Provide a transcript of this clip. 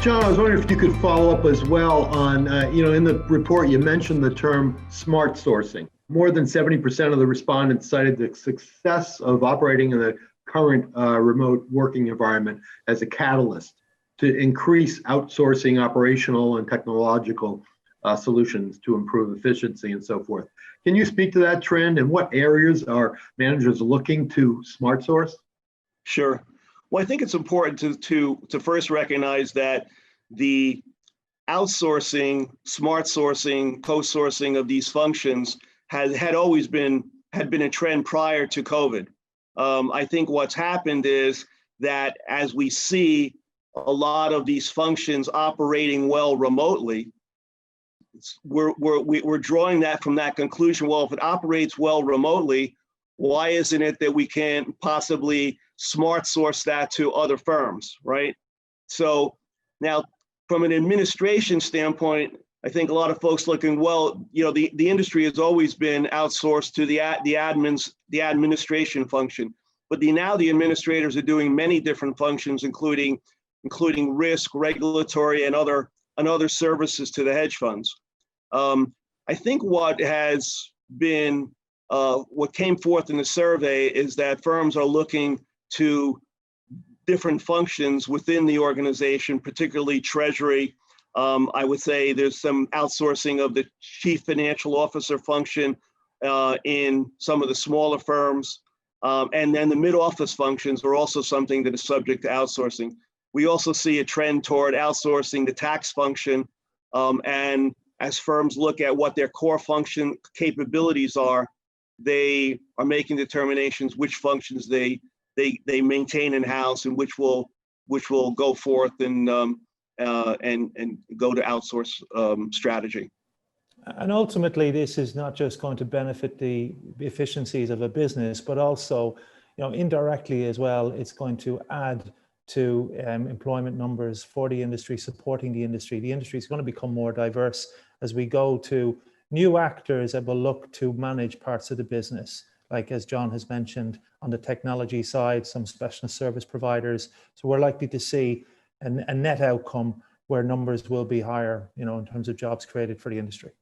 John, I was wondering if you could follow up as well on, in the report you mentioned the term smart sourcing. More than 70% of the respondents cited the success of operating in the current remote working environment as a catalyst to increase outsourcing operational and technological solutions to improve efficiency and so forth. Can you speak to that trend and what areas are managers looking to smart source? Sure. Well, I think it's important to first recognize that the outsourcing, smart sourcing, co-sourcing of these functions had always been a trend prior to COVID. I think what's happened is that as we see a lot of these functions operating well remotely, we're drawing that from that conclusion. Well, if it operates well remotely, why isn't it that we can possibly smart source that to other firms, right? So now, from an administration standpoint, I think a lot of folks looking, well, the industry has always been outsourced to the administration function, but now the administrators are doing many different functions, including risk, regulatory, and other services to the hedge funds. I think what came forth in the survey is that firms are looking to different functions within the organization, particularly treasury. I would say there's some outsourcing of the chief financial officer function in some of the smaller firms. And then the mid-office functions are also something that is subject to outsourcing. We also see a trend toward outsourcing the tax function. And as firms look at what their core function capabilities are, they are making determinations which functions they maintain in-house and which will go forth and go to outsource strategy. And ultimately, this is not just going to benefit the efficiencies of a business, but also, indirectly as well, it's going to add to employment numbers for the industry, supporting the industry. The industry is going to become more diverse as we go to new actors that will look to manage parts of the business, like as John has mentioned, on the technology side, some specialist service providers. So we're likely to see a net outcome where numbers will be higher, in terms of jobs created for the industry.